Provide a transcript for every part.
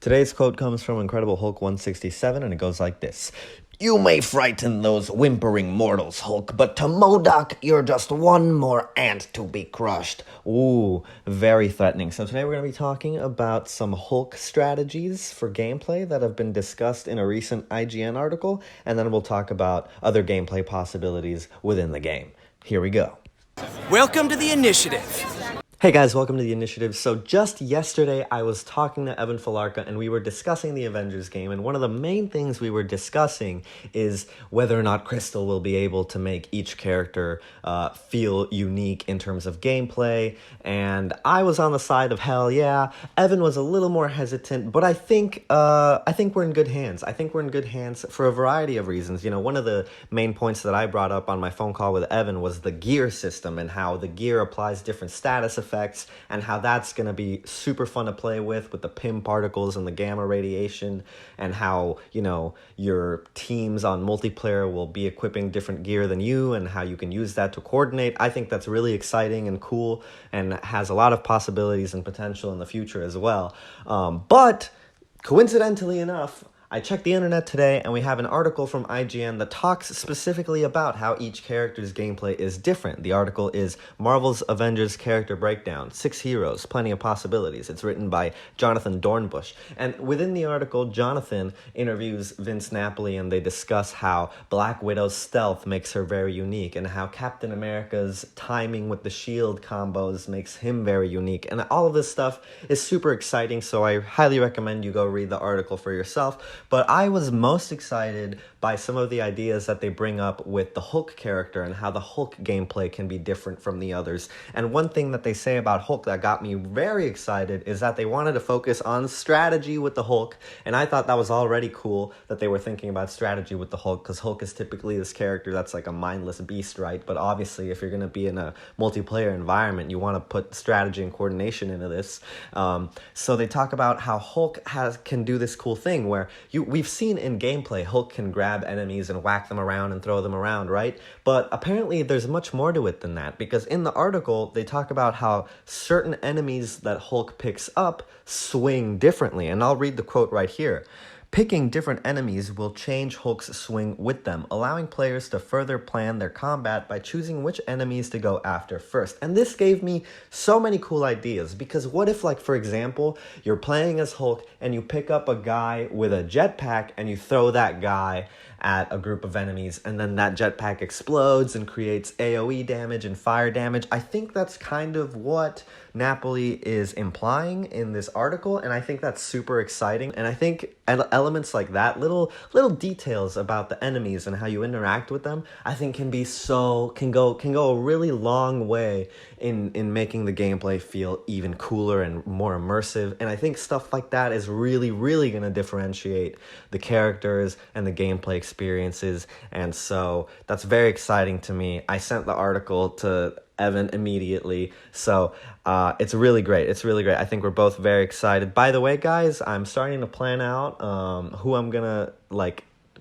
Today's quote comes from Incredible Hulk 167, and it goes like this. "You may frighten those whimpering mortals, Hulk, but to MODOK, you're just one more ant to be crushed." Ooh, very threatening. So today we're going to be talking about some Hulk strategies for gameplay that have been discussed in a recent IGN article, and then we'll talk about other gameplay possibilities within the game. Here we go. Welcome to the initiative. Hey guys, welcome to the initiative. So just yesterday I was talking to Evan Falarka and we were discussing the Avengers game, and one of the main things we were discussing is whether or not Crystal will be able to make each character feel unique in terms of gameplay, and I was on the side of hell yeah. Evan was a little more hesitant, but I think we're in good hands. I think we're in good hands for a variety of reasons. You know, one of the main points that I brought up on my phone call with Evan was the gear system and how the gear applies different status effects, and how that's going to be super fun to play with the PIM particles and the gamma radiation, and how, you know, your teams on multiplayer will be equipping different gear than you, and how you can use that to coordinate. I think that's really exciting and cool and has a lot of possibilities and potential in the future as well. But coincidentally enough, I checked the internet today and we have an article from IGN that talks specifically about how each character's gameplay is different. The article is Marvel's Avengers Character Breakdown, 6 heroes, plenty of possibilities. It's written by Jonathan Dornbush. And within the article, Jonathan interviews Vince Napoli and they discuss how Black Widow's stealth makes her very unique, and how Captain America's timing with the shield combos makes him very unique. And all of this stuff is super exciting, so I highly recommend you go read the article for yourself. But I was most excited by some of the ideas that they bring up with the Hulk character and how the Hulk gameplay can be different from the others. And one thing that they say about Hulk that got me very excited is that they wanted to focus on strategy with the Hulk. And I thought that was already cool that they were thinking about strategy with the Hulk, because Hulk is typically this character that's like a mindless beast, right? But obviously, if you're going to be in a multiplayer environment, you want to put strategy and coordination into this. So they talk about how Hulk can do this cool thing where we've seen in gameplay Hulk can grab enemies and whack them around and throw them around, right? But apparently there's much more to it than that, because in the article they talk about how certain enemies that Hulk picks up swing differently. And I'll read the quote right here. "Picking different enemies will change Hulk's swing with them, allowing players to further plan their combat by choosing which enemies to go after first." And this gave me so many cool ideas, because what if, like, for example, you're playing as Hulk and you pick up a guy with a jetpack and you throw that guy at a group of enemies, and then that jetpack explodes and creates AoE damage and fire damage. I think that's kind of what Napoli is implying in this article, and I think that's super exciting. And I think elements like that, little details about the enemies and how you interact with them, I think can go a really long way in making the gameplay feel even cooler and more immersive. And I think stuff like that is really going to differentiate the characters and the gameplay experiences. And so that's very exciting to me. I sent the article to Evan immediately, so it's really great. I think we're both very excited. By the way, guys, I'm starting to plan out who I'm gonna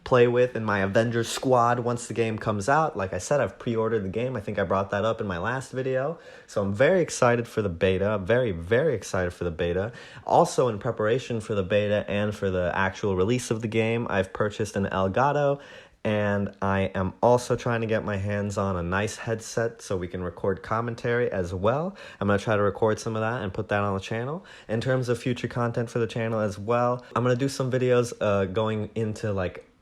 play with in my Avengers squad once the game comes out. Like I said, I've pre-ordered the game. I think I brought that up in my last video. So I'm very excited for the beta. Very excited for the beta. Also, in preparation for the beta and for the actual release of the game, I've purchased an Elgato, and I am also trying to get my hands on a nice headset so we can record commentary as well. I'm going to try to record some of that and put that on the channel. In terms of future content for the channel as well, I'm going to do some videos going into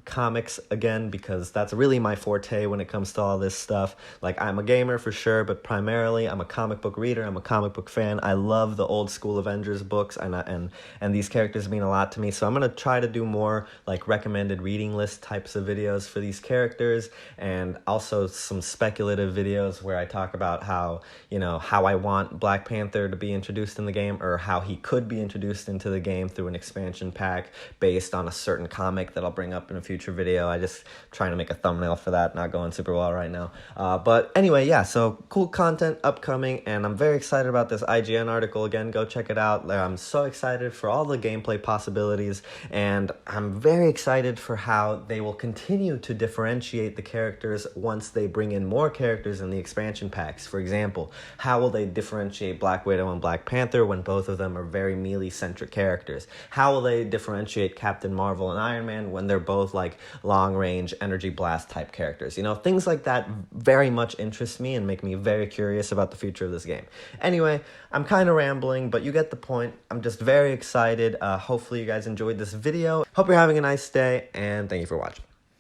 comics again, because that's really my forte when it comes to all this stuff. Like, I'm a gamer for sure, but primarily I'm a comic book reader. I'm a comic book fan. I love the old school Avengers books, and these characters mean a lot to me. So I'm gonna try to do more recommended reading list types of videos for these characters, and also some speculative videos where I talk about how I want Black Panther to be introduced in the game, or how he could be introduced into the game through an expansion pack based on a certain comic that I'll bring up in a few future video. I just trying to make a thumbnail for that, not going super well right now. But anyway, yeah, so cool content upcoming, and I'm very excited about this IGN article. Again, go check it out. I'm so excited for all the gameplay possibilities, and I'm very excited for how they will continue to differentiate the characters once they bring in more characters in the expansion packs. For example, how will they differentiate Black Widow and Black Panther when both of them are very melee-centric characters? How will they differentiate Captain Marvel and Iron Man when they're both like long-range energy blast type characters? You know, things like that very much interest me and make me very curious about the future of this game. Anyway, I'm kind of rambling, but you get the point. I'm just very excited. Hopefully you guys enjoyed this video. Hope you're having a nice day, and thank you for watching.